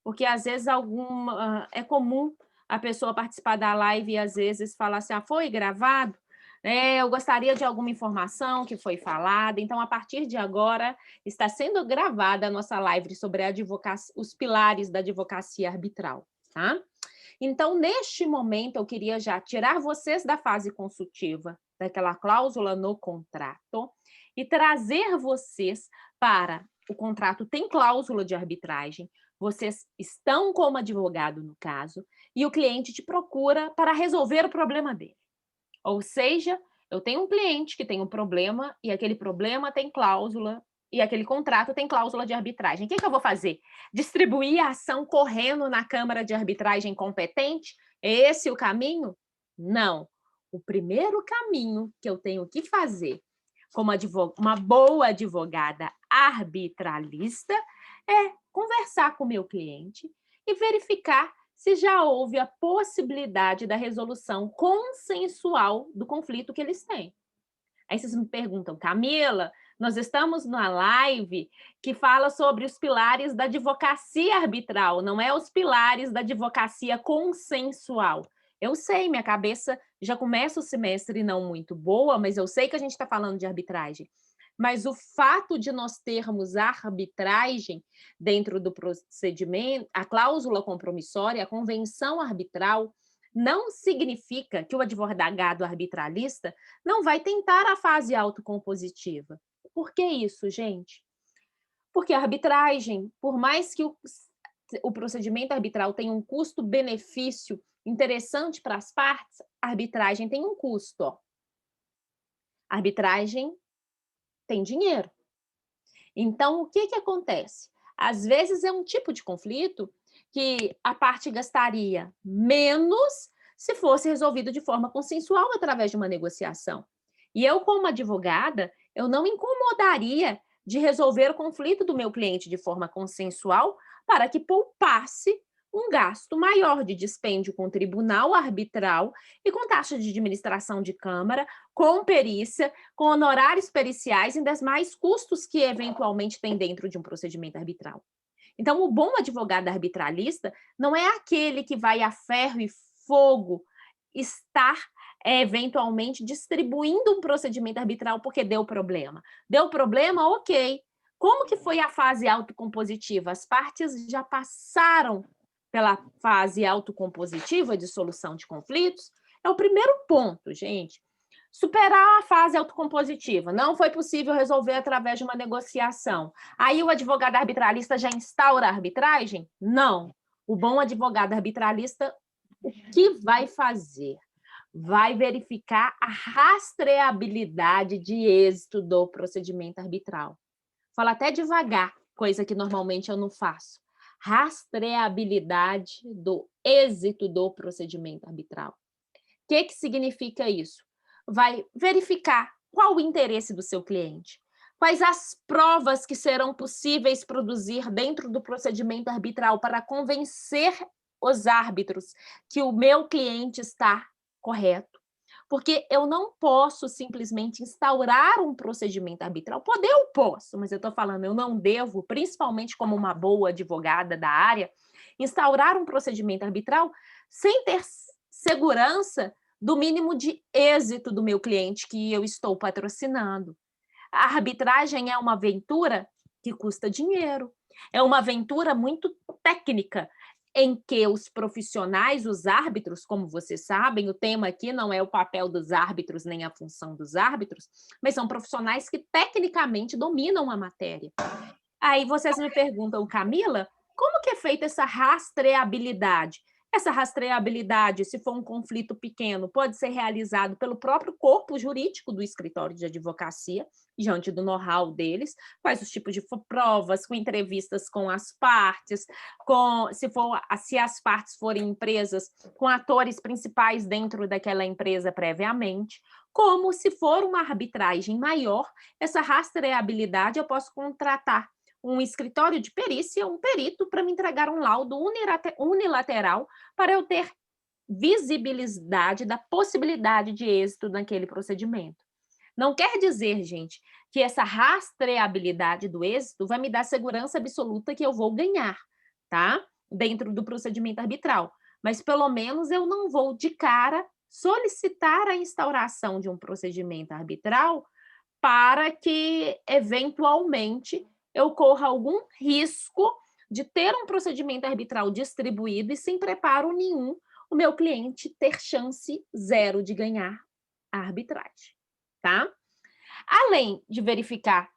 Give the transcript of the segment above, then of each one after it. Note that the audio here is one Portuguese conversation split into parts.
porque às vezes é comum a pessoa participar da live e às vezes falar assim: "Ah, foi gravado? Eu gostaria de alguma informação que foi falada". Então, a partir de agora, está sendo gravada a nossa live sobre a os pilares da advocacia arbitral, tá? Então, neste momento, eu queria já tirar vocês da fase consultiva, daquela cláusula no contrato, e trazer vocês para o contrato tem cláusula de arbitragem, vocês estão como advogado no caso, e o cliente te procura para resolver o problema dele. Ou seja, eu tenho um cliente que tem um problema e aquele problema tem cláusula e aquele contrato tem cláusula de arbitragem. O que eu vou fazer? Distribuir a ação correndo na Câmara de Arbitragem competente? É esse o caminho? Não. O primeiro caminho que eu tenho que fazer como uma boa advogada arbitralista é conversar com o meu cliente e verificar se já houve a possibilidade da resolução consensual do conflito que eles têm. Aí vocês me perguntam: "Camila, nós estamos numa live que fala sobre os pilares da advocacia arbitral, não é os pilares da advocacia consensual". Eu sei, minha cabeça já começa o semestre não muito boa, mas eu sei que a gente está falando de arbitragem. Mas o fato de nós termos arbitragem dentro do procedimento, a cláusula compromissória, a convenção arbitral, não significa que o advogado arbitralista não vai tentar a fase autocompositiva. Por que isso, gente? Porque a arbitragem, por mais que o procedimento arbitral tenha um custo-benefício interessante para as partes, a arbitragem tem um custo. Ó. A arbitragem tem dinheiro. Então, o que acontece? Às vezes é um tipo de conflito que a parte gastaria menos se fosse resolvido de forma consensual através de uma negociação. E eu, como advogada, eu não incomodaria de resolver o conflito do meu cliente de forma consensual para que poupasse um gasto maior de dispêndio com tribunal arbitral e com taxa de administração de câmara, com perícia, com honorários periciais e demais custos que eventualmente tem dentro de um procedimento arbitral. Então, o bom advogado arbitralista não é aquele que vai a ferro e fogo estar eventualmente distribuindo um procedimento arbitral porque deu problema. Deu problema, ok. Como que foi a fase autocompositiva? As partes já passaram pela fase autocompositiva de solução de conflitos? É o primeiro ponto, gente. Superar a fase autocompositiva. Não foi possível resolver através de uma negociação. Aí o advogado arbitralista já instaura a arbitragem? Não. O bom advogado arbitralista, o que vai fazer? Vai verificar a rastreabilidade de êxito do procedimento arbitral. Fala até devagar, coisa que normalmente eu não faço. Rastreabilidade do êxito do procedimento arbitral. O que significa isso? Vai verificar qual o interesse do seu cliente, quais as provas que serão possíveis produzir dentro do procedimento arbitral para convencer os árbitros que o meu cliente está correto. Porque eu não posso simplesmente instaurar um procedimento arbitral. Poder eu posso, mas eu estou falando, eu não devo, principalmente como uma boa advogada da área, instaurar um procedimento arbitral sem ter segurança do mínimo de êxito do meu cliente que eu estou patrocinando. A arbitragem é uma aventura que custa dinheiro, é uma aventura muito técnica, em que os profissionais, os árbitros, como vocês sabem, o tema aqui não é o papel dos árbitros nem a função dos árbitros, mas são profissionais que tecnicamente dominam a matéria. Aí vocês me perguntam, Camila, como que é feita essa rastreabilidade? Essa rastreabilidade, se for um conflito pequeno, pode ser realizado pelo próprio corpo jurídico do escritório de advocacia, diante do know-how deles, quais os tipos de provas, com entrevistas com as partes, se as partes forem empresas, com atores principais dentro daquela empresa previamente, como se for uma arbitragem maior, essa rastreabilidade eu posso contratar um escritório de perícia, um perito, para me entregar um laudo unilateral para eu ter visibilidade da possibilidade de êxito naquele procedimento. Não quer dizer, gente, que essa rastreabilidade do êxito vai me dar segurança absoluta que eu vou ganhar, tá? dentro do procedimento arbitral, mas pelo menos eu não vou de cara solicitar a instauração de um procedimento arbitral para que, eventualmente, eu corra algum risco de ter um procedimento arbitral distribuído e, sem preparo nenhum, o meu cliente ter chance zero de ganhar a arbitragem, tá? Além de verificar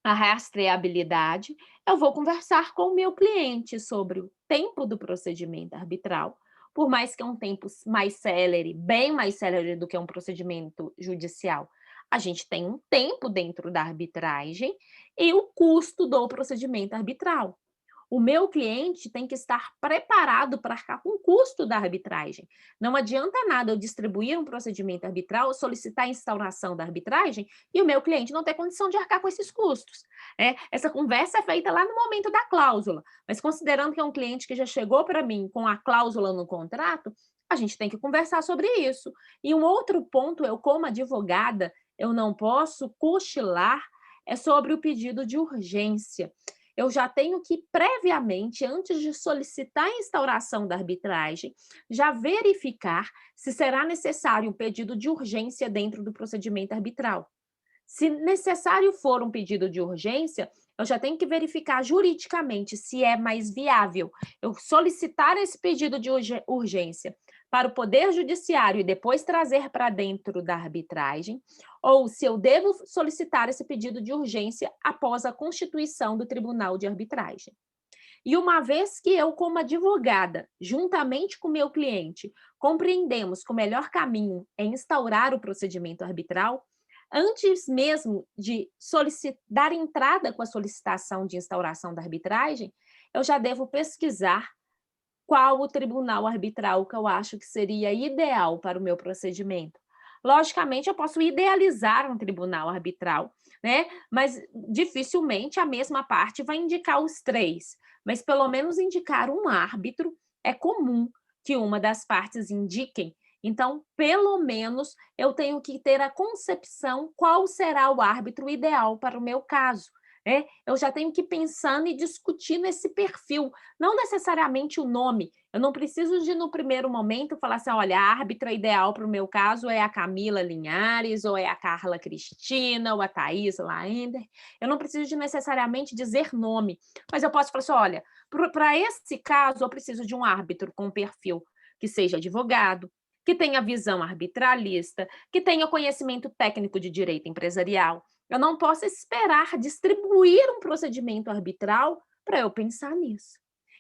a rastreabilidade, eu vou conversar com o meu cliente sobre o tempo do procedimento arbitral, por mais que é um tempo mais célere, bem mais célere do que um procedimento judicial. A gente tem um tempo dentro da arbitragem e o custo do procedimento arbitral. O meu cliente tem que estar preparado para arcar com o custo da arbitragem. Não adianta nada eu distribuir um procedimento arbitral, solicitar a instauração da arbitragem e o meu cliente não ter condição de arcar com esses custos. Essa conversa é feita lá no momento da cláusula, mas considerando que é um cliente que já chegou para mim com a cláusula no contrato, a gente tem que conversar sobre isso. E um outro ponto, eu como advogada, eu não posso cochilar, é sobre o pedido de urgência. Eu já tenho que, previamente, antes de solicitar a instauração da arbitragem, já verificar se será necessário um pedido de urgência dentro do procedimento arbitral. Se necessário for um pedido de urgência, eu já tenho que verificar juridicamente se é mais viável eu solicitar esse pedido de urgência para o Poder Judiciário e depois trazer para dentro da arbitragem, ou se eu devo solicitar esse pedido de urgência após a constituição do Tribunal de Arbitragem. E uma vez que eu, como advogada, juntamente com o meu cliente, compreendemos que o melhor caminho é instaurar o procedimento arbitral, antes mesmo de dar entrada com a solicitação de instauração da arbitragem, eu já devo pesquisar qual o tribunal arbitral que eu acho que seria ideal para o meu procedimento. Logicamente, eu posso idealizar um tribunal arbitral, né? Mas dificilmente a mesma parte vai indicar os três, mas pelo menos indicar um árbitro é comum que uma das partes indiquem. Então, pelo menos, eu tenho que ter a concepção qual será o árbitro ideal para o meu caso. Eu já tenho que ir pensando e discutindo esse perfil, não necessariamente o nome. Eu não preciso de, no primeiro momento, falar assim, olha, a árbitra ideal para o meu caso é a Camila Linhares, ou é a Carla Cristina, ou a Thaís Laender. Eu não preciso de necessariamente dizer nome, mas eu posso falar assim, olha, para esse caso, eu preciso de um árbitro com perfil que seja advogado, que tenha visão arbitralista, que tenha conhecimento técnico de direito empresarial. Eu não posso esperar distribuir um procedimento arbitral para eu pensar nisso.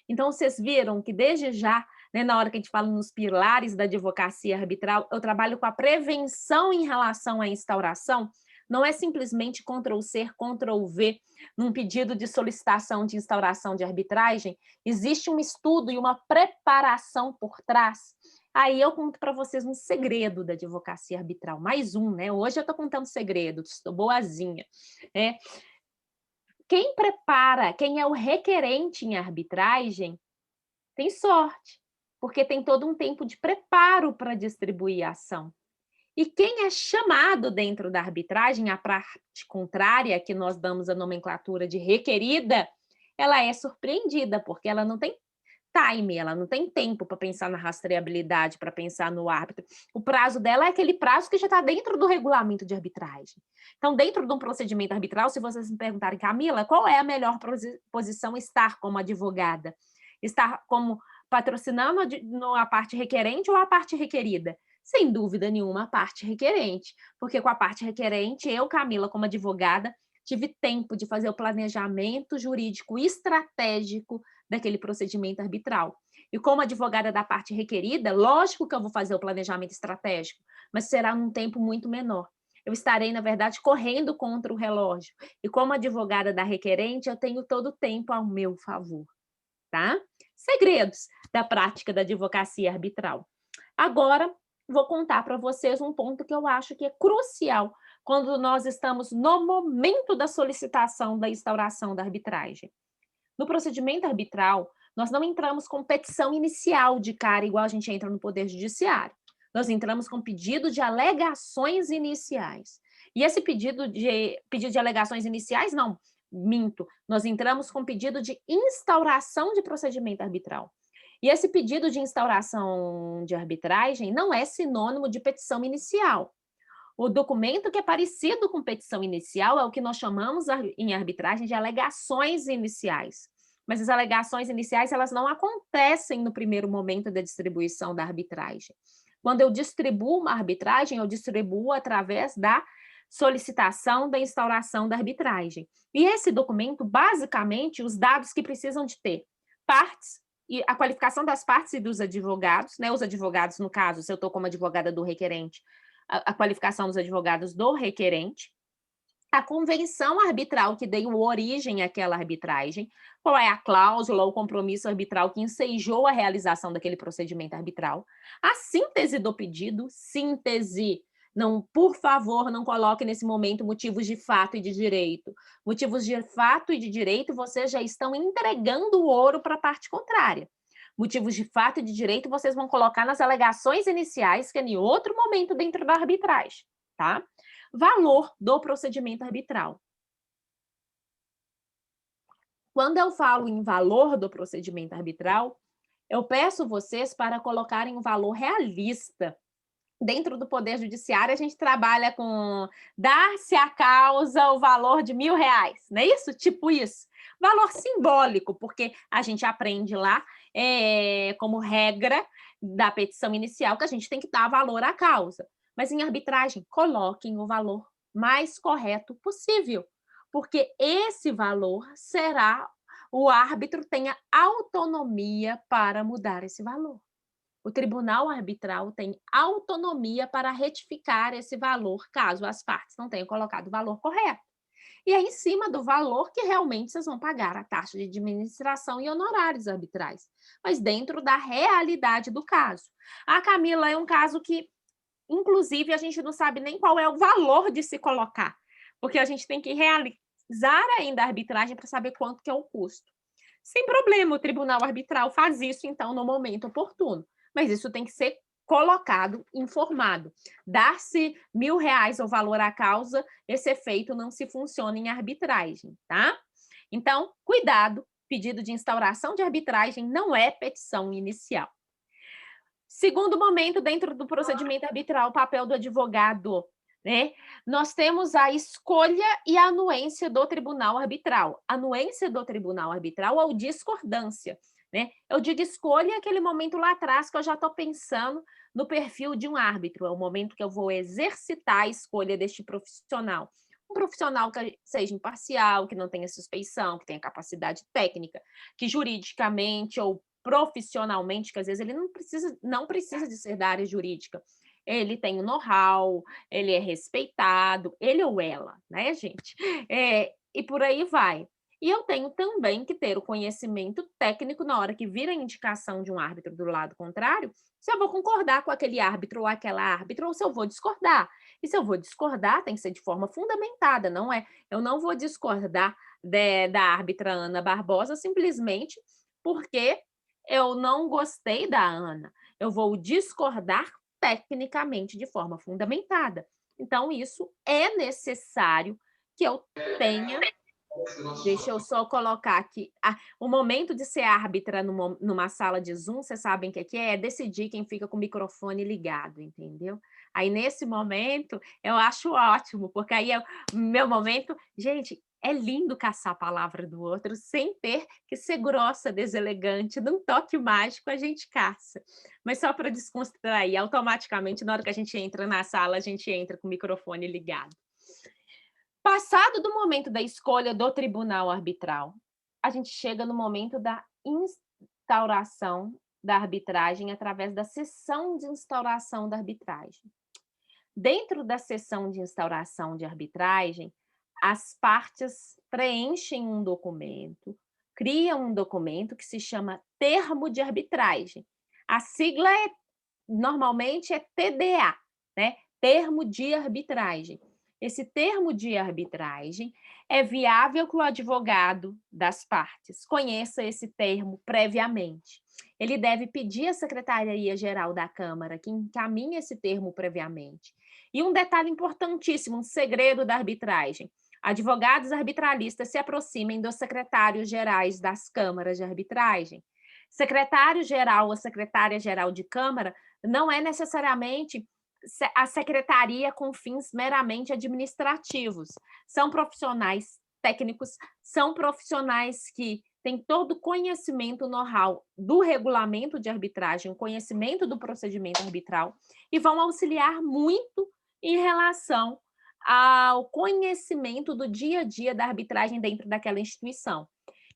Então, vocês viram que desde já, né, na hora que a gente fala nos pilares da advocacia arbitral, eu trabalho com a prevenção em relação à instauração, não é simplesmente Ctrl+C, Ctrl+V num pedido de solicitação de instauração de arbitragem, existe um estudo e uma preparação por trás. Aí eu conto para vocês um segredo da advocacia arbitral, mais um, né? Hoje eu estou contando segredos, estou boazinha. Quem prepara, quem é o requerente em arbitragem, tem sorte, porque tem todo um tempo de preparo para distribuir a ação. E quem é chamado dentro da arbitragem, a parte contrária, que nós damos a nomenclatura de requerida, ela é surpreendida, porque ela não tem time, ela não tem tempo para pensar na rastreabilidade, para pensar no árbitro. O prazo dela é aquele prazo que já está dentro do regulamento de arbitragem. Então, dentro de um procedimento arbitral, se vocês me perguntarem, Camila, qual é a melhor posição estar como advogada? Estar como patrocinando a parte requerente ou a parte requerida? Sem dúvida nenhuma, a parte requerente, porque com a parte requerente, eu, Camila, como advogada, tive tempo de fazer o planejamento jurídico estratégico daquele procedimento arbitral. E como advogada da parte requerida, lógico que eu vou fazer o planejamento estratégico, mas será num tempo muito menor. Eu estarei, na verdade, correndo contra o relógio. E como advogada da requerente, eu tenho todo o tempo ao meu favor, tá? Segredos da prática da advocacia arbitral. Agora, vou contar para vocês um ponto que eu acho que é crucial quando nós estamos no momento da solicitação da instauração da arbitragem. No procedimento arbitral, nós não entramos com petição inicial de cara, igual a gente entra no Poder Judiciário. Nós entramos com pedido de alegações iniciais. E esse pedido de alegações iniciais, não, minto, nós entramos com pedido de instauração de procedimento arbitral. E esse pedido de instauração de arbitragem não é sinônimo de petição inicial. O documento que é parecido com petição inicial é o que nós chamamos em arbitragem de alegações iniciais. Mas as alegações iniciais, elas não acontecem no primeiro momento da distribuição da arbitragem. Quando eu distribuo uma arbitragem, eu distribuo através da solicitação da instauração da arbitragem. E esse documento, basicamente, os dados que precisam de ter: partes, e a qualificação das partes e dos advogados, né? Os advogados, no caso, se eu estou como advogada do requerente, a qualificação dos advogados do requerente, a convenção arbitral que deu origem àquela arbitragem, qual é a cláusula ou compromisso arbitral que ensejou a realização daquele procedimento arbitral, a síntese do pedido, síntese. Não, por favor, não coloque nesse momento motivos de fato e de direito. Motivos de fato e de direito, vocês já estão entregando o ouro para a parte contrária. Motivos de fato e de direito, vocês vão colocar nas alegações iniciais, que é em outro momento dentro da arbitragem, tá? Valor do procedimento arbitral. Quando eu falo em valor do procedimento arbitral, eu peço vocês para colocarem um valor realista. Dentro do Poder Judiciário, a gente trabalha com dar-se a causa o valor de R$1.000, não é isso? Tipo isso. Valor simbólico, porque a gente aprende lá, como regra da petição inicial, que a gente tem que dar valor à causa. Mas em arbitragem, coloquem o valor mais correto possível, porque esse valor será, o árbitro tenha autonomia para mudar esse valor. O tribunal arbitral tem autonomia para retificar esse valor, caso as partes não tenham colocado o valor correto. E é em cima do valor que realmente vocês vão pagar a taxa de administração e honorários arbitrais, mas dentro da realidade do caso. A Camila é um caso que, inclusive, a gente não sabe nem qual é o valor de se colocar, porque a gente tem que realizar ainda a arbitragem para saber quanto que é o custo. Sem problema, o tribunal arbitral faz isso, então, no momento oportuno. Mas isso tem que ser colocado, informado. Dar-se R$1.000 o valor à causa, esse efeito não se funciona em arbitragem, tá? Então, cuidado, pedido de instauração de arbitragem não é petição inicial. Segundo momento, dentro do procedimento arbitral, o papel do advogado, né? Nós temos a escolha e a anuência do tribunal arbitral. Anuência do tribunal arbitral ou discordância, né? Eu digo escolha aquele momento lá atrás que eu já estou pensando no perfil de um árbitro, é o momento que eu vou exercitar a escolha deste profissional. Um profissional que seja imparcial, que não tenha suspeição, que tenha capacidade técnica, que juridicamente ou profissionalmente, que às vezes ele não precisa de ser da área jurídica, ele tem o know-how, ele é respeitado, ele ou ela, né, gente? E por aí vai. E eu tenho também que ter o conhecimento técnico na hora que vir a indicação de um árbitro do lado contrário, se eu vou concordar com aquele árbitro ou aquela árbitra, ou se eu vou discordar. E se eu vou discordar, tem que ser de forma fundamentada, não é? Eu não vou discordar da árbitra Ana Barbosa simplesmente porque eu não gostei da Ana. Eu vou discordar tecnicamente de forma fundamentada. Então, isso é necessário que eu tenha. Deixa eu só colocar aqui. O momento de ser árbitra numa sala de Zoom, vocês sabem o que é? É decidir quem fica com o microfone ligado, entendeu? Aí, nesse momento, eu acho ótimo, porque aí é o meu momento. Gente, é lindo caçar a palavra do outro sem ter que ser grossa, deselegante, num toque mágico a gente caça. Mas só para descontrair, automaticamente, na hora que a gente entra na sala, a gente entra com o microfone ligado. Passado do momento da escolha do tribunal arbitral, a gente chega no momento da instauração da arbitragem através da sessão de instauração da arbitragem. Dentro da sessão de instauração de arbitragem, as partes preenchem um documento, criam um documento que se chama termo de arbitragem. A sigla normalmente é TDA, né? Termo de arbitragem. Esse termo de arbitragem é viável que o advogado das partes conheça esse termo previamente. Ele deve pedir à Secretaria-Geral da Câmara que encaminhe esse termo previamente. E um detalhe importantíssimo, um segredo da arbitragem: Advogados arbitralistas se aproximem dos secretários gerais das câmaras de arbitragem. Secretário-geral ou secretária-geral de câmara não é necessariamente a secretaria com fins meramente administrativos. São profissionais técnicos, são profissionais que têm todo o conhecimento, know-how do regulamento de arbitragem, o conhecimento do procedimento arbitral, e vão auxiliar muito em relação ao conhecimento do dia a dia da arbitragem dentro daquela instituição.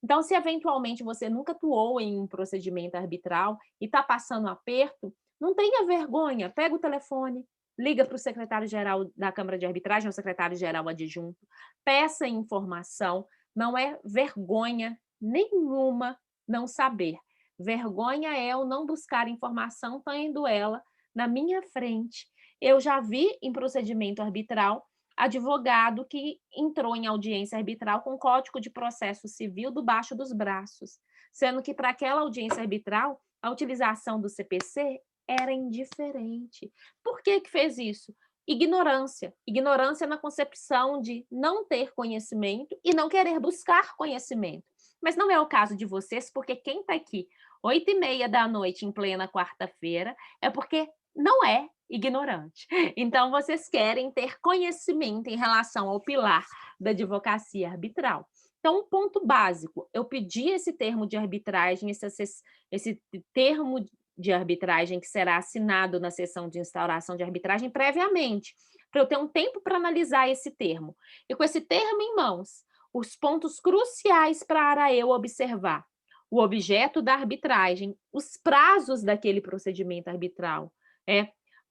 Então, se eventualmente você nunca atuou em um procedimento arbitral e está passando aperto, não tenha vergonha, pega o telefone, liga para o secretário-geral da Câmara de Arbitragem, ou secretário-geral adjunto, peça informação, não é vergonha nenhuma não saber. Vergonha é o não buscar informação, tendo ela na minha frente. Eu já vi em procedimento arbitral advogado que entrou em audiência arbitral com Código de Processo Civil debaixo dos braços, sendo que para aquela audiência arbitral, a utilização do CPC era indiferente. Por que que fez isso? Ignorância. Ignorância na concepção de não ter conhecimento e não querer buscar conhecimento. Mas não é o caso de vocês, porque quem está aqui 8h30 da noite em plena quarta-feira é porque não é ignorante. Então, vocês querem ter conhecimento em relação ao pilar da advocacia arbitral. Então, um ponto básico, eu pedi esse termo de arbitragem, esse termo de arbitragem que será assinado na sessão de instauração de arbitragem previamente, para eu ter um tempo para analisar esse termo. E com esse termo em mãos, os pontos cruciais para eu observar: o objeto da arbitragem, os prazos daquele procedimento arbitral,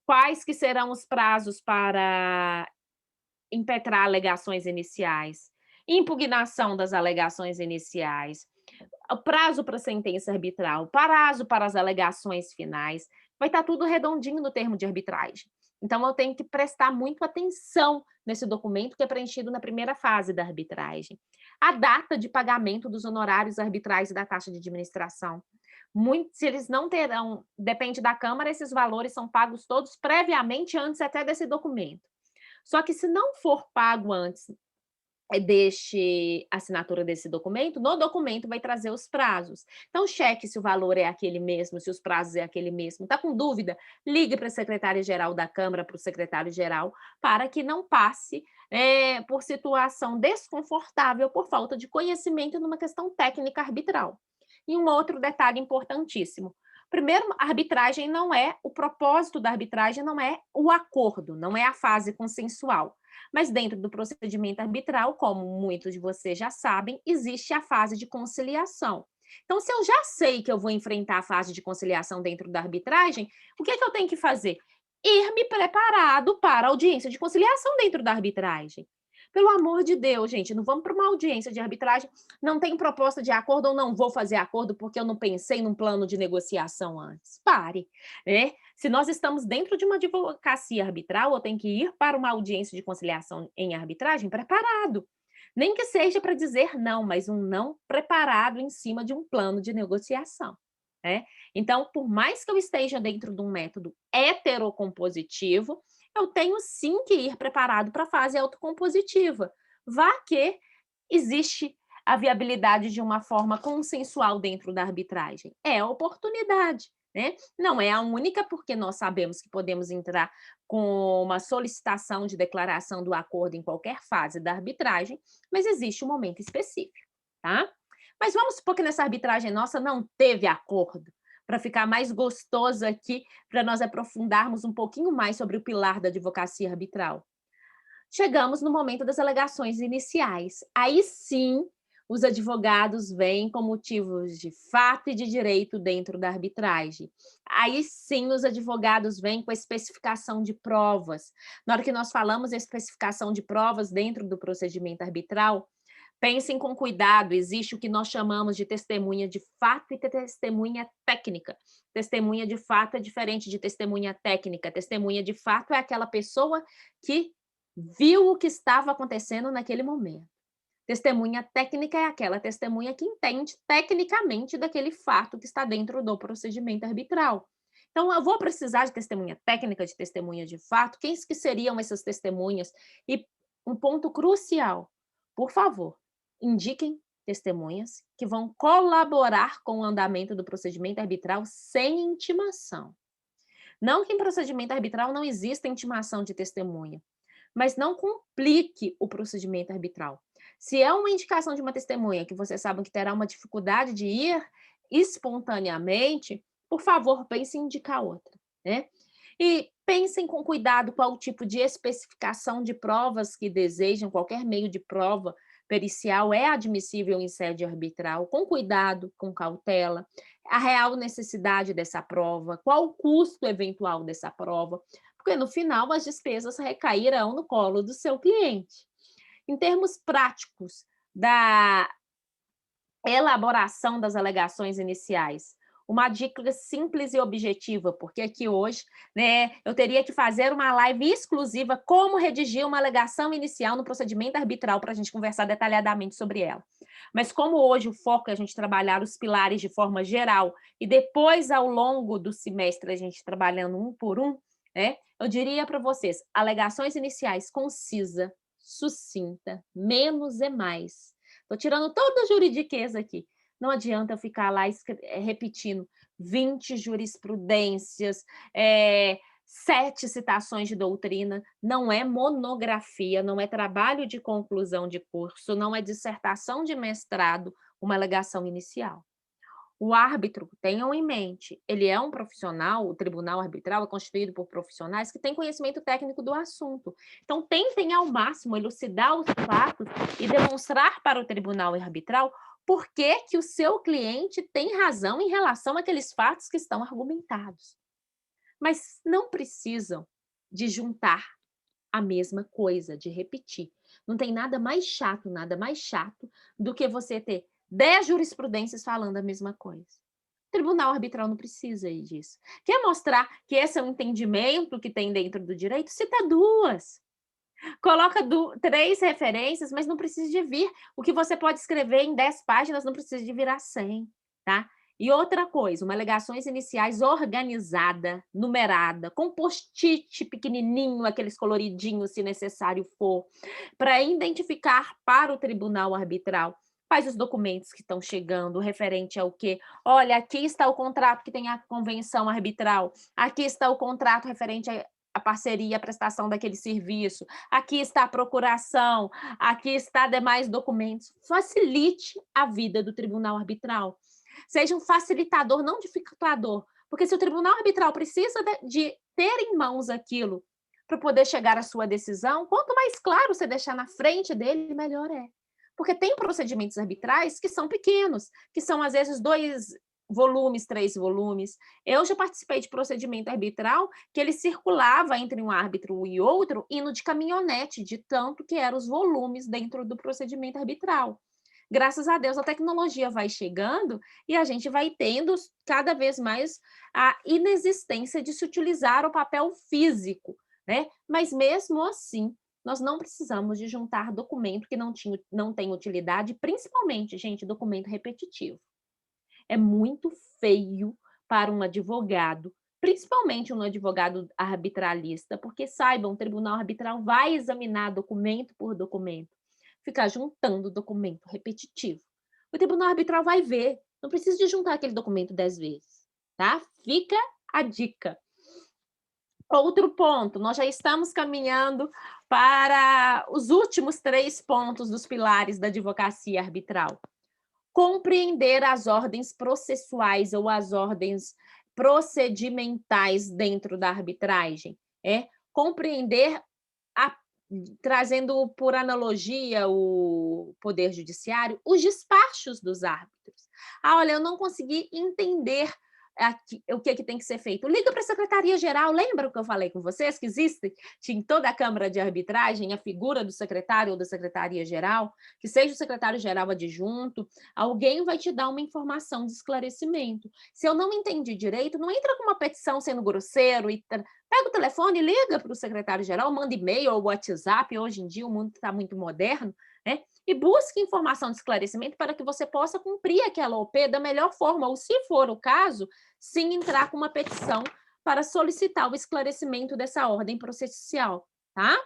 quais que serão os prazos para impetrar alegações iniciais, impugnação das alegações iniciais, o prazo para sentença arbitral, prazo para as alegações finais, vai estar tudo redondinho no termo de arbitragem. Então, eu tenho que prestar muito atenção nesse documento que é preenchido na primeira fase da arbitragem. A data de pagamento dos honorários arbitrais e da taxa de administração. Se eles não terão, depende da Câmara, esses valores são pagos todos previamente, antes até desse documento. Só que se não for pago antes assinatura desse documento, no documento vai trazer os prazos. Então, cheque se o valor é aquele mesmo, se os prazos é aquele mesmo. Está com dúvida? Ligue para a secretária-geral da Câmara, para o secretário-geral, para que não passe por situação desconfortável por falta de conhecimento numa questão técnica arbitral. E um outro detalhe importantíssimo. Primeiro, a arbitragem não é, o propósito da arbitragem não é o acordo, não é a fase consensual. Mas dentro do procedimento arbitral, como muitos de vocês já sabem, existe a fase de conciliação. Então, se eu já sei que eu vou enfrentar a fase de conciliação dentro da arbitragem, o que é que eu tenho que fazer? Ir me preparado para a audiência de conciliação dentro da arbitragem. Pelo amor de Deus, gente, não vamos para uma audiência de arbitragem, não tem proposta de acordo ou não vou fazer acordo porque eu não pensei num plano de negociação antes. Pare, né? Se nós estamos dentro de uma advocacia arbitral, eu tenho que ir para uma audiência de conciliação em arbitragem preparado. Nem que seja para dizer não, mas um não preparado em cima de um plano de negociação. Então, por mais que eu esteja dentro de um método heterocompositivo, eu tenho sim que ir preparado para a fase autocompositiva. Vá que existe a viabilidade de uma forma consensual dentro da arbitragem. É a oportunidade, né? Não é a única, porque nós sabemos que podemos entrar com uma solicitação de declaração do acordo em qualquer fase da arbitragem, mas existe um momento específico, tá? Mas vamos supor que nessa arbitragem nossa não teve acordo, para ficar mais gostoso aqui, para nós aprofundarmos um pouquinho mais sobre o pilar da advocacia arbitral. Chegamos no momento das alegações iniciais. Aí sim, os advogados vêm com motivos de fato e de direito dentro da arbitragem. Aí sim, os advogados vêm com a especificação de provas. Na hora que nós falamos em especificação de provas dentro do procedimento arbitral, pensem com cuidado, existe o que nós chamamos de testemunha de fato e testemunha técnica. Testemunha de fato é diferente de testemunha técnica. Testemunha de fato é aquela pessoa que viu o que estava acontecendo naquele momento. Testemunha técnica é aquela testemunha que entende tecnicamente daquele fato que está dentro do procedimento arbitral. Então, eu vou precisar de testemunha técnica, de testemunha de fato. Quem que seriam essas testemunhas? E um ponto crucial: por favor, indiquem testemunhas que vão colaborar com o andamento do procedimento arbitral sem intimação. Não que em procedimento arbitral não exista intimação de testemunha, mas não complique o procedimento arbitral. Se é uma indicação de uma testemunha que vocês sabem que terá uma dificuldade de ir espontaneamente, por favor, pense em indicar outra, né? E pensem com cuidado qual o tipo de especificação de provas que desejam, qualquer meio de prova pericial é admissível em sede arbitral, com cuidado, com cautela, a real necessidade dessa prova, qual o custo eventual dessa prova, porque no final as despesas recairão no colo do seu cliente. Em termos práticos da elaboração das alegações iniciais, uma dica simples e objetiva, porque aqui hoje, né, eu teria que fazer uma live exclusiva como redigir uma alegação inicial no procedimento arbitral para a gente conversar detalhadamente sobre ela. Mas como hoje o foco é a gente trabalhar os pilares de forma geral e depois, ao longo do semestre, a gente trabalhando um por um, né, eu diria para vocês, alegações iniciais concisa, sucinta, menos é mais. Estou tirando toda a juridiqueza aqui. Não adianta eu ficar lá repetindo 20 jurisprudências, 7 citações de doutrina. Não é monografia, não é trabalho de conclusão de curso, não é dissertação de mestrado, uma alegação inicial. O árbitro, tenham em mente, ele é um profissional, o tribunal arbitral é constituído por profissionais que têm conhecimento técnico do assunto. Então, tentem ao máximo elucidar os fatos e demonstrar para o tribunal arbitral por que o seu cliente tem razão em relação àqueles fatos que estão argumentados. Mas não precisam de juntar a mesma coisa, de repetir. Não tem nada mais chato do que você ter 10 jurisprudências falando a mesma coisa. O tribunal arbitral não precisa disso. Quer mostrar que esse é o entendimento que tem dentro do direito? Cita 2. Coloca 3 referências, mas não precisa de vir. O que você pode escrever em 10 páginas não precisa de virar 100, tá? E outra coisa, uma alegações iniciais organizada, numerada, com post-it pequenininho, aqueles coloridinhos, se necessário for, para identificar para o tribunal arbitral quais os documentos que estão chegando, referente ao quê? Olha, aqui está o contrato que tem a convenção arbitral, aqui está o contrato referente a parceria, a prestação daquele serviço, aqui está a procuração, aqui está demais documentos. Facilite a vida do tribunal arbitral. Seja um facilitador, não dificultador, porque se o tribunal arbitral precisa de ter em mãos aquilo para poder chegar à sua decisão, quanto mais claro você deixar na frente dele, melhor é. Porque tem procedimentos arbitrais que são pequenos, que são às vezes 2 volumes, 3 volumes. Eu já participei de procedimento arbitral que ele circulava entre um árbitro e outro indo de caminhonete, de tanto que eram os volumes dentro do procedimento arbitral. Graças a Deus, a tecnologia vai chegando e a gente vai tendo cada vez mais a inexistência de se utilizar o papel físico, né? Mas mesmo assim, nós não precisamos de juntar documento que não tem utilidade, principalmente, gente, documento repetitivo. É muito feio para um advogado, principalmente um advogado arbitralista, porque saibam, o tribunal arbitral vai examinar documento por documento, ficar juntando documento repetitivo. O tribunal arbitral vai ver, não precisa de juntar aquele documento 10 vezes, tá? Fica a dica. Outro ponto, nós já estamos caminhando para os últimos 3 pontos dos pilares da advocacia arbitral. Compreender as ordens processuais ou as ordens procedimentais dentro da arbitragem. Compreender, trazendo por analogia o Poder Judiciário, os despachos dos árbitros. Olha, eu não consegui entender o que tem que ser feito. Liga para a Secretaria-Geral, lembra o que eu falei com vocês? Que existe em toda a Câmara de Arbitragem a figura do secretário ou da Secretaria-Geral, que seja o secretário-geral adjunto, alguém vai te dar uma informação de esclarecimento. Se eu não entendi direito, não entra com uma petição sendo grosseiro, pega o telefone, liga para o secretário-geral, manda e-mail ou WhatsApp, hoje em dia o mundo está muito moderno, né? E busque informação de esclarecimento para que você possa cumprir aquela OP da melhor forma, ou se for o caso, sim entrar com uma petição para solicitar o esclarecimento dessa ordem processual, tá?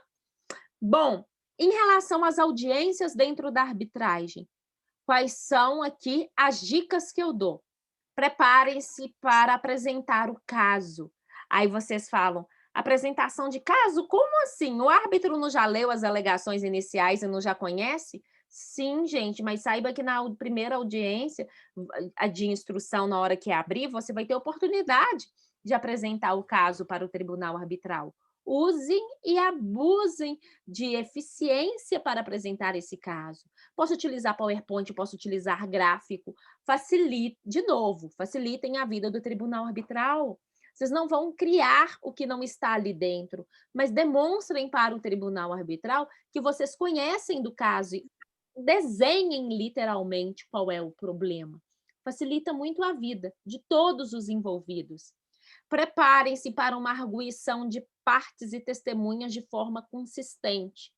Bom, Em relação às audiências dentro da arbitragem, quais são aqui as dicas que eu dou? Preparem-se para apresentar o caso. Aí vocês falam, apresentação de caso? Como assim? O árbitro não já leu as alegações iniciais e não já conhece? Sim, gente, mas saiba que na primeira audiência a de instrução, na hora que abrir, você vai ter oportunidade de apresentar o caso para o tribunal arbitral. Usem e abusem de eficiência para apresentar esse caso. Posso utilizar PowerPoint, posso utilizar gráfico, de novo, facilitem a vida do tribunal arbitral. Vocês não vão criar o que não está ali dentro, mas demonstrem para o tribunal arbitral que vocês conhecem do caso e desenhem literalmente qual é o problema. Facilita muito a vida de todos os envolvidos. Preparem-se para uma arguição de partes e testemunhas de forma consistente.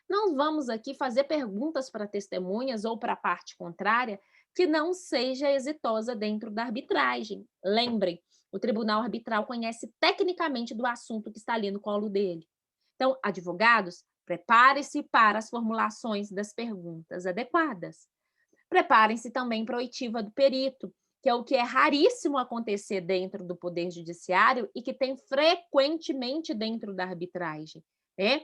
Não vamos aqui fazer perguntas para testemunhas ou para a parte contrária que não seja exitosa dentro da arbitragem. Lembrem, o tribunal arbitral conhece tecnicamente do assunto que está ali no colo dele. Então, advogados, prepare-se para as formulações das perguntas adequadas. Preparem-se também para a oitiva do perito, que é o que é raríssimo acontecer dentro do Poder Judiciário e que tem frequentemente dentro da arbitragem, né?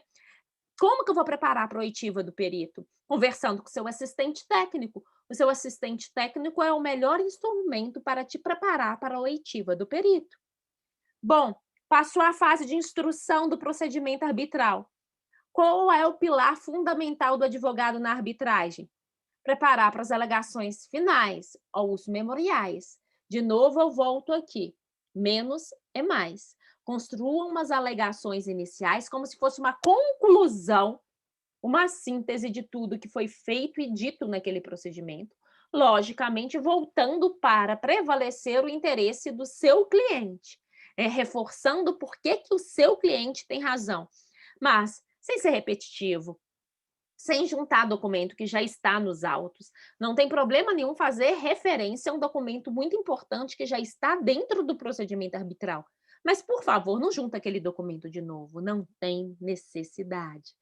Como que eu vou preparar para a oitiva do perito? Conversando com o seu assistente técnico. O seu assistente técnico é o melhor instrumento para te preparar para a oitiva do perito. Bom, passou a fase de instrução do procedimento arbitral. Qual é o pilar fundamental do advogado na arbitragem? Preparar para as alegações finais ou os memoriais. De novo, eu volto aqui. Menos é mais. Construam umas alegações iniciais como se fosse uma conclusão, uma síntese de tudo que foi feito e dito naquele procedimento, logicamente voltando para prevalecer o interesse do seu cliente, reforçando por que o seu cliente tem razão, mas sem ser repetitivo, sem juntar documento que já está nos autos. Não tem problema nenhum fazer referência a um documento muito importante que já está dentro do procedimento arbitral. Mas, por favor, não junta aquele documento de novo. Não tem necessidade.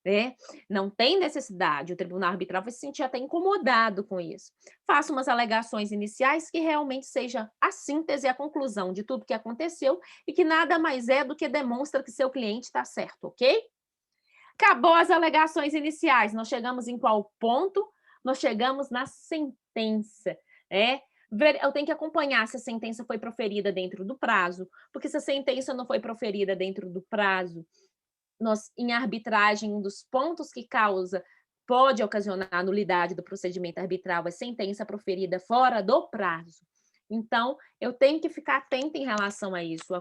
Né? Não tem necessidade. O tribunal arbitral vai se sentir até incomodado com isso. Faça umas alegações iniciais que realmente seja a síntese, a conclusão de tudo que aconteceu e que nada mais é do que demonstra que seu cliente está certo, ok? Acabou as alegações iniciais. Nós chegamos em qual ponto? Nós chegamos na sentença. Eu tenho que acompanhar se a sentença foi proferida dentro do prazo, porque se a sentença não foi proferida dentro do prazo, em arbitragem, um dos pontos que pode ocasionar nulidade do procedimento arbitral é sentença proferida fora do prazo. Então, eu tenho que ficar atenta em relação a isso,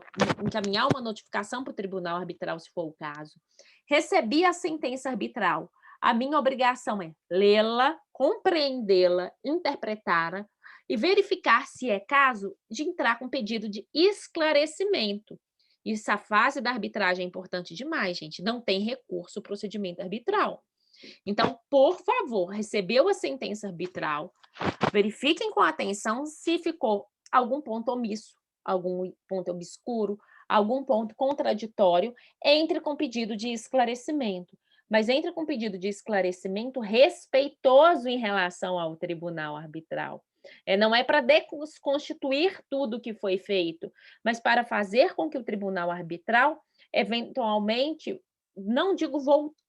encaminhar uma notificação para o tribunal arbitral, se for o caso. Recebi a sentença arbitral. A minha obrigação é lê-la, compreendê-la, interpretá-la e verificar se é caso de entrar com pedido de esclarecimento. Essa fase da arbitragem é importante demais, gente. Não tem recurso ao procedimento arbitral. Então, por favor, recebeu a sentença arbitral, verifiquem com atenção se ficou algum ponto omisso, algum ponto obscuro, algum ponto contraditório, entre com pedido de esclarecimento. Mas entre com pedido de esclarecimento respeitoso em relação ao tribunal arbitral. Não é para desconstituir tudo que foi feito, mas para fazer com que o tribunal arbitral, eventualmente, não digo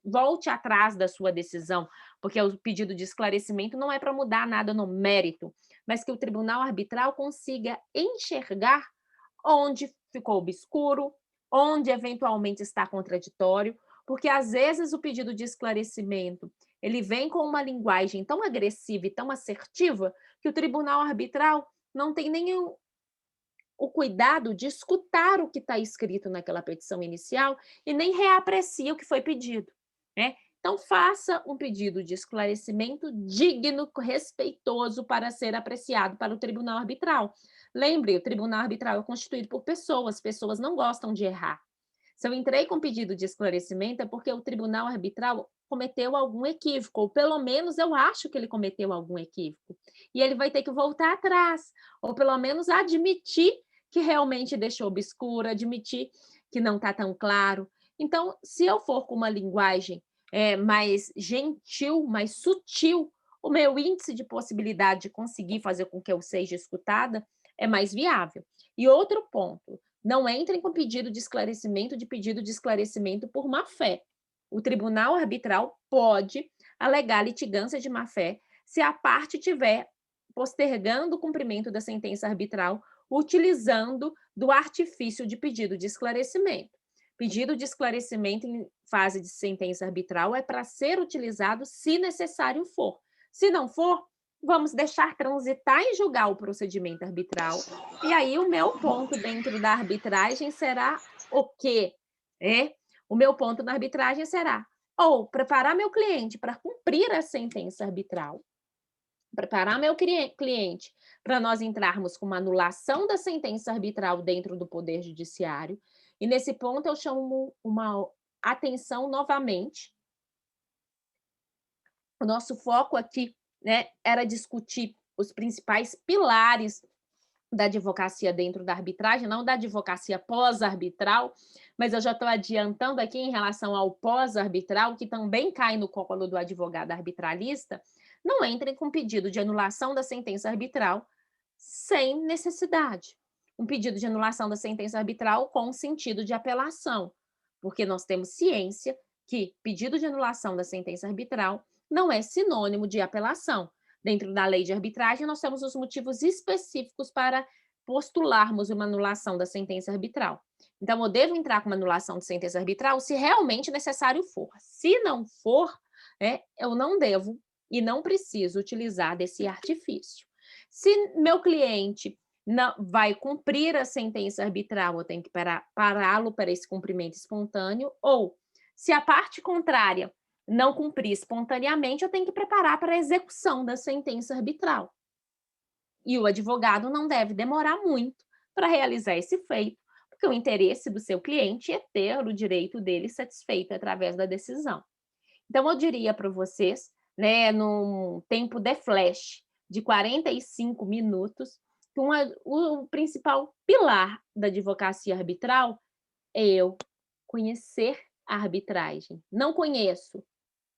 volte atrás da sua decisão, porque o pedido de esclarecimento não é para mudar nada no mérito, mas que o tribunal arbitral consiga enxergar onde ficou obscuro, onde eventualmente está contraditório, porque às vezes o pedido de esclarecimento ele vem com uma linguagem tão agressiva e tão assertiva que o tribunal arbitral não tem nem o cuidado de escutar o que está escrito naquela petição inicial e nem reaprecia o que foi pedido, né? Então, faça um pedido de esclarecimento digno, respeitoso para ser apreciado para o tribunal arbitral. Lembre, o tribunal arbitral é constituído por pessoas não gostam de errar. Se eu entrei com pedido de esclarecimento é porque o tribunal arbitral cometeu algum equívoco, ou pelo menos eu acho que ele cometeu algum equívoco. E ele vai ter que voltar atrás, ou pelo menos admitir que realmente deixou obscuro, admitir que não está tão claro. Então, se eu for com uma linguagem mais gentil, mais sutil, o meu índice de possibilidade de conseguir fazer com que eu seja escutada é mais viável. E outro ponto, não entrem com pedido de esclarecimento por má-fé. O tribunal arbitral pode alegar litigância de má-fé se a parte tiver postergando o cumprimento da sentença arbitral utilizando do artifício de pedido de esclarecimento. Pedido de esclarecimento em fase de sentença arbitral é para ser utilizado se necessário for. Se não for, vamos deixar transitar e julgar o procedimento arbitral. E aí o meu ponto dentro da arbitragem será o quê? O meu ponto na arbitragem será ou preparar meu cliente para cumprir a sentença arbitral, preparar meu cliente para nós entrarmos com uma anulação da sentença arbitral dentro do Poder Judiciário. E nesse ponto eu chamo uma atenção novamente. O nosso foco aqui, né, era discutir os principais pilares da advocacia dentro da arbitragem, não da advocacia pós-arbitral, mas eu já estou adiantando aqui em relação ao pós-arbitral, que também cai no colo do advogado arbitralista. Não entrem com pedido de anulação da sentença arbitral sem necessidade. Um pedido de anulação da sentença arbitral com sentido de apelação, porque nós temos ciência que pedido de anulação da sentença arbitral não é sinônimo de apelação. Dentro da lei de arbitragem, nós temos os motivos específicos para postularmos uma anulação da sentença arbitral. Então, eu devo entrar com uma anulação de sentença arbitral se realmente necessário for. Se não for, eu não devo e não preciso utilizar desse artifício. Se meu cliente não vai cumprir a sentença arbitral, eu tenho que pará-lo para esse cumprimento espontâneo, ou se a parte contrária não cumprir espontaneamente, eu tenho que preparar para a execução da sentença arbitral. E o advogado não deve demorar muito para realizar esse feito, porque o interesse do seu cliente é ter o direito dele satisfeito através da decisão. Então, eu diria para vocês, num tempo de flash de 45 minutos, que o principal pilar da advocacia arbitral é eu conhecer a arbitragem. Não conheço,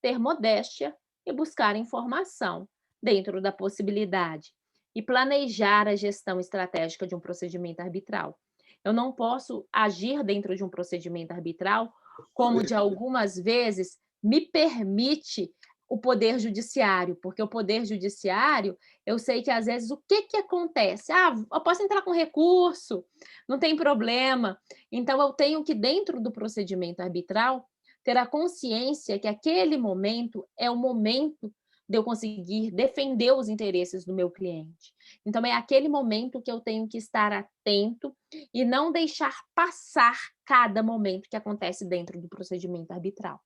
ter modéstia e buscar informação dentro da possibilidade e planejar a gestão estratégica de um procedimento arbitral. Eu não posso agir dentro de um procedimento arbitral como, de algumas vezes, me permite o Poder Judiciário, porque o Poder Judiciário, eu sei que, às vezes, o que acontece? Eu posso entrar com recurso, não tem problema. Então, eu tenho que, dentro do procedimento arbitral, ter a consciência que aquele momento é o momento de eu conseguir defender os interesses do meu cliente. Então, é aquele momento que eu tenho que estar atento e não deixar passar cada momento que acontece dentro do procedimento arbitral.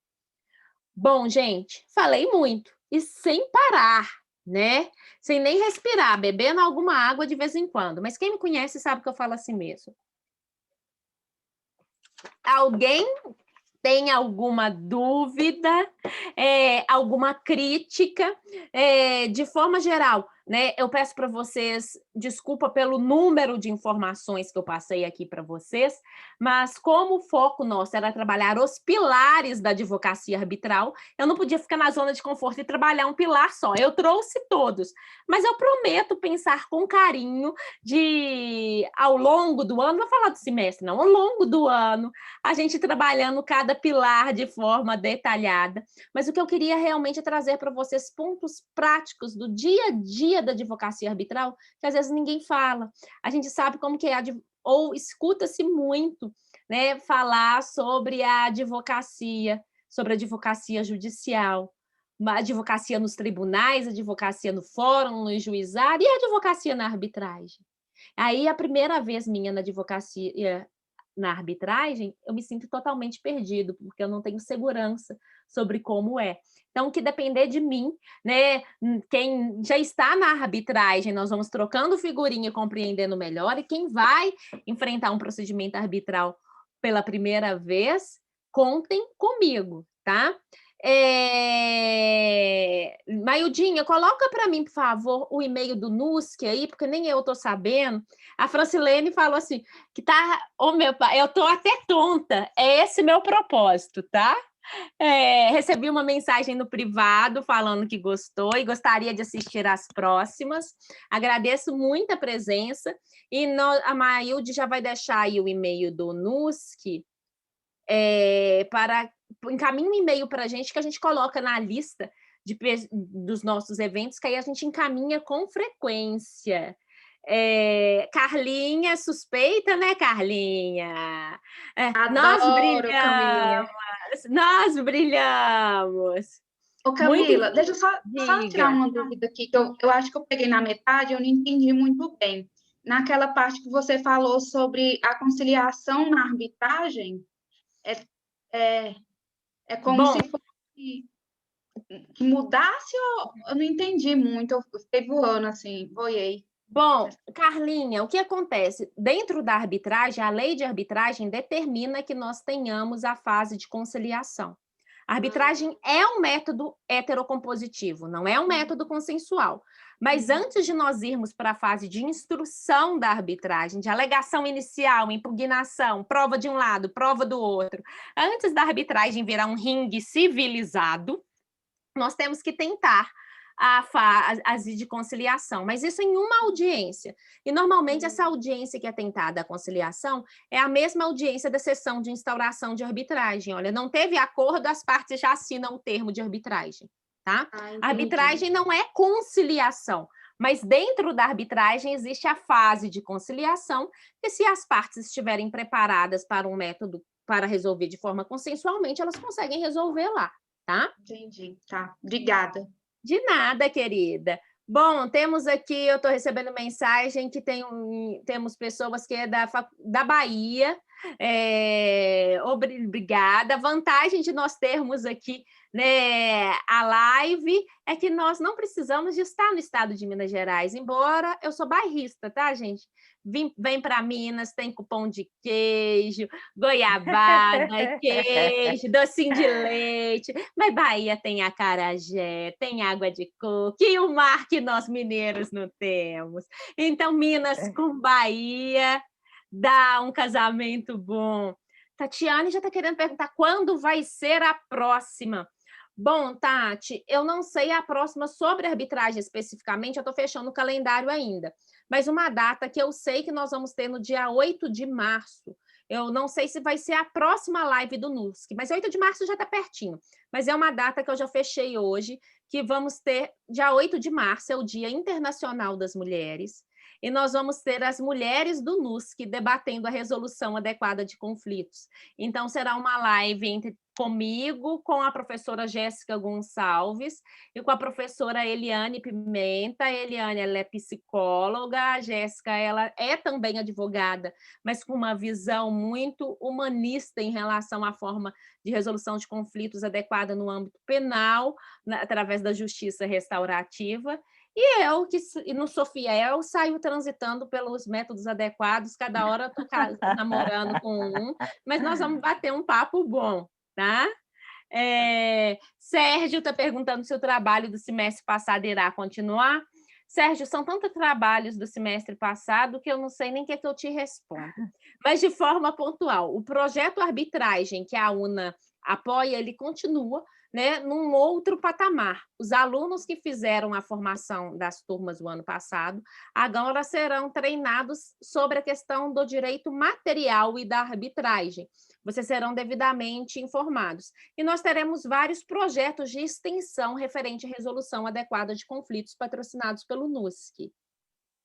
Bom, gente, falei muito e sem parar, né? Sem nem respirar, bebendo alguma água de vez em quando. Mas quem me conhece sabe que eu falo assim mesmo. Alguém tem alguma dúvida, alguma crítica? De forma geral, eu peço para vocês desculpa pelo número de informações que eu passei aqui para vocês, mas como o foco nosso era trabalhar os pilares da advocacia arbitral, eu não podia ficar na zona de conforto e trabalhar um pilar só. Eu trouxe todos, mas eu prometo pensar com carinho ao longo do ano, não vou falar do semestre, não, ao longo do ano, a gente trabalhando cada pilar de forma detalhada. Mas o que eu queria realmente é trazer para vocês pontos práticos do dia a dia da advocacia arbitral, que às vezes ninguém fala. A gente sabe como que é, ou escuta-se muito, falar sobre a advocacia judicial, a advocacia nos tribunais, a advocacia no fórum, no juizado e a advocacia na arbitragem. Aí, a primeira vez minha na advocacia, na arbitragem, eu me sinto totalmente perdido, porque eu não tenho segurança sobre como é. Então, que depender de mim, quem já está na arbitragem, nós vamos trocando figurinha e compreendendo melhor, e quem vai enfrentar um procedimento arbitral pela primeira vez, contem comigo, tá? Maildinha, coloca para mim, por favor, o e-mail do NUSC aí, porque nem eu estou sabendo. A Francilene falou assim, que tá... meu pai, eu estou até tonta. É esse meu propósito, tá? Recebi uma mensagem no privado falando que gostou e gostaria de assistir às próximas. Agradeço muito a presença. E a Maílde já vai deixar aí o e-mail do NUSC, encaminhe um e-mail para a gente que a gente coloca na lista dos nossos eventos, que aí a gente encaminha com frequência. Carlinha, suspeita, né, Carlinha? Nós Adoro, brilhamos, Camilinha. nós brilhamos. Ô, Muito Camila, deixa eu só tirar diga. uma dúvida aqui, que eu acho que eu peguei na metade, eu não entendi muito bem. Naquela parte que você falou sobre a conciliação na arbitragem, é, é, é como Bom, se fosse que mudasse, ou eu não entendi muito, eu fiquei voando assim, voei. Bom, Carlinha, o que acontece? Dentro da arbitragem, a lei de arbitragem determina que nós tenhamos a fase de conciliação. A arbitragem é um método heterocompositivo, não é um método consensual. Mas antes de nós irmos para a fase de instrução da arbitragem, de alegação inicial, impugnação, prova de um lado, prova do outro, antes da arbitragem virar um ringue civilizado, nós temos que tentar a fase de conciliação, mas isso em uma audiência. E, normalmente, essa audiência que é tentada a conciliação é a mesma audiência da sessão de instauração de arbitragem. Olha, não teve acordo, as partes já assinam o termo de arbitragem, tá? A arbitragem não é conciliação, mas dentro da arbitragem existe a fase de conciliação, que se as partes estiverem preparadas para um método para resolver de forma consensualmente, elas conseguem resolver lá, tá? Entendi, tá. Obrigada. De nada, querida. Bom, temos aqui, eu estou recebendo mensagem que temos pessoas que é da Bahia. Obrigada. A vantagem de nós termos aqui, né, a live é que nós não precisamos de estar no estado de Minas Gerais, embora eu sou bairrista, tá, gente? Vem para Minas, tem cupom de queijo, goiabada, queijo, docinho de leite, mas Bahia tem acarajé, tem água de coco e o mar que nós mineiros não temos. Então, Minas com Bahia dá um casamento bom. Tatiane já está querendo perguntar quando vai ser a próxima. Bom, Tati, eu não sei a próxima sobre arbitragem especificamente, eu estou fechando o calendário ainda, mas uma data que eu sei que nós vamos ter no dia 8 de março. Eu não sei se vai ser a próxima live do NUSC, mas 8 de março já está pertinho. Mas é uma data que eu já fechei hoje, que vamos ter, dia 8 de março, é o Dia Internacional das Mulheres, e nós vamos ter as mulheres do NUSC debatendo a resolução adequada de conflitos. Então, será uma live comigo, com a professora Jéssica Gonçalves e com a professora Eliane Pimenta. A Eliane, ela é psicóloga, a Jéssica, ela é também advogada, mas com uma visão muito humanista em relação à forma de resolução de conflitos adequada no âmbito penal, através da justiça restaurativa. E eu, que não sou fiel, saio transitando pelos métodos adequados, cada hora eu estou namorando com um, mas nós vamos bater um papo bom, tá? Sérgio está perguntando se o trabalho do semestre passado irá continuar. Sérgio, são tantos trabalhos do semestre passado que eu não sei nem o que eu te respondo. Mas, de forma pontual, o projeto Arbitragem, que a UNA apoia, ele continua, né, num outro patamar. Os alunos que fizeram a formação das turmas do ano passado agora serão treinados sobre a questão do direito material e da arbitragem. Vocês serão devidamente informados. E nós teremos vários projetos de extensão referente à resolução adequada de conflitos patrocinados pelo NUSC.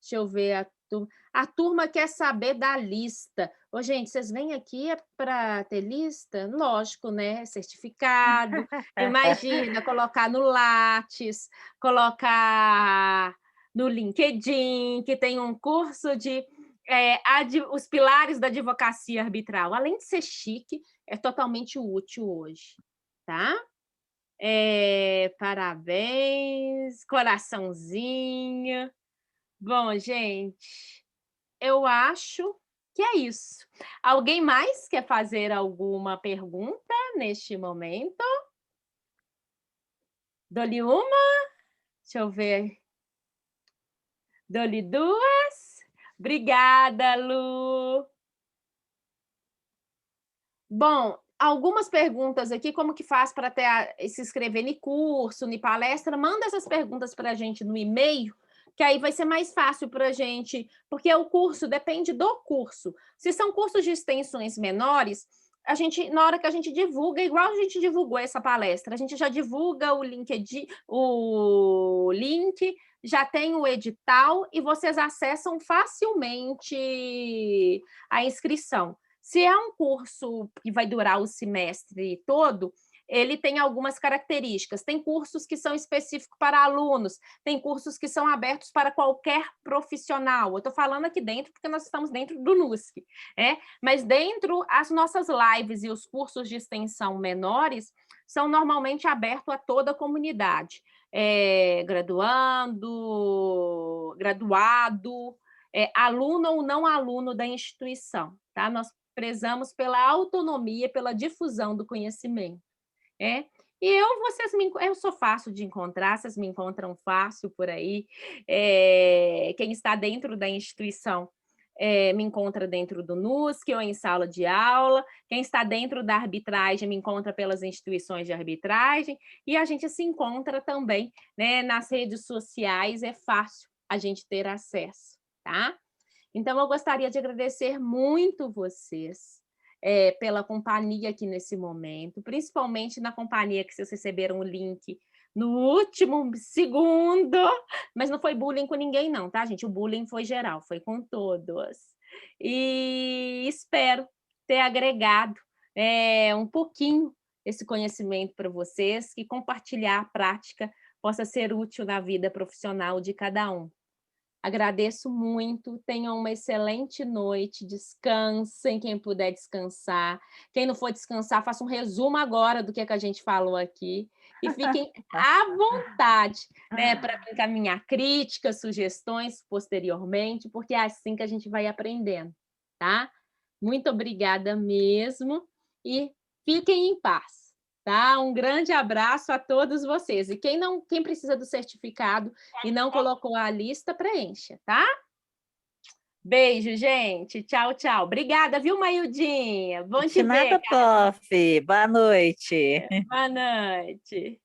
Deixa eu ver a turma. A turma quer saber da lista. Ô, gente, vocês vêm aqui para ter lista? Lógico, né? Certificado. Imagina, colocar no Lattes, colocar no LinkedIn, que tem um curso de os pilares da advocacia arbitral. Além de ser chique, é totalmente útil hoje, tá? Parabéns, coraçãozinho. Bom, gente, eu acho que é isso. Alguém mais quer fazer alguma pergunta neste momento? Dou-lhe uma? Deixa eu ver. Dou-lhe duas? Obrigada, Lu. Bom, algumas perguntas aqui, como que faz para se inscrever em curso, em palestra? Manda essas perguntas para a gente no e-mail, que aí vai ser mais fácil para a gente, porque o curso depende do curso. Se são cursos de extensões menores, a gente, na hora que a gente divulga, igual a gente divulgou essa palestra, a gente já divulga o link, já tem o edital e vocês acessam facilmente a inscrição. Se é um curso que vai durar o semestre todo, ele tem algumas características. Tem cursos que são específicos para alunos, tem cursos que são abertos para qualquer profissional. Eu estou falando aqui dentro porque nós estamos dentro do NUSC, mas dentro, as nossas lives e os cursos de extensão menores são normalmente abertos a toda a comunidade. Graduado, aluno ou não aluno da instituição, tá? Nós prezamos pela autonomia, pela difusão do conhecimento. E eu sou fácil de encontrar, vocês me encontram fácil por aí. Quem está dentro da instituição me encontra dentro do NUSC ou em sala de aula. Quem está dentro da arbitragem me encontra pelas instituições de arbitragem. E a gente se encontra também, né, nas redes sociais, é fácil a gente ter acesso, tá? Então, eu gostaria de agradecer muito vocês pela companhia aqui nesse momento, principalmente na companhia que vocês receberam o link no último segundo, mas não foi bullying com ninguém não, tá, gente? O bullying foi geral, foi com todos. E espero ter agregado um pouquinho esse conhecimento para vocês, que compartilhar a prática possa ser útil na vida profissional de cada um. Agradeço muito, tenham uma excelente noite, descansem, quem puder descansar. Quem não for descansar, faça um resumo agora do que a gente falou aqui e fiquem à vontade, né, para encaminhar críticas, sugestões posteriormente, porque é assim que a gente vai aprendendo, tá? Muito obrigada mesmo e fiquem em paz. Tá? Um grande abraço a todos vocês. E quem precisa do certificado e não colocou a lista, preencha, tá? Beijo, gente. Tchau, tchau. Obrigada, viu, Maildinha? Bom te ver. De nada, prof. Boa noite. Boa noite.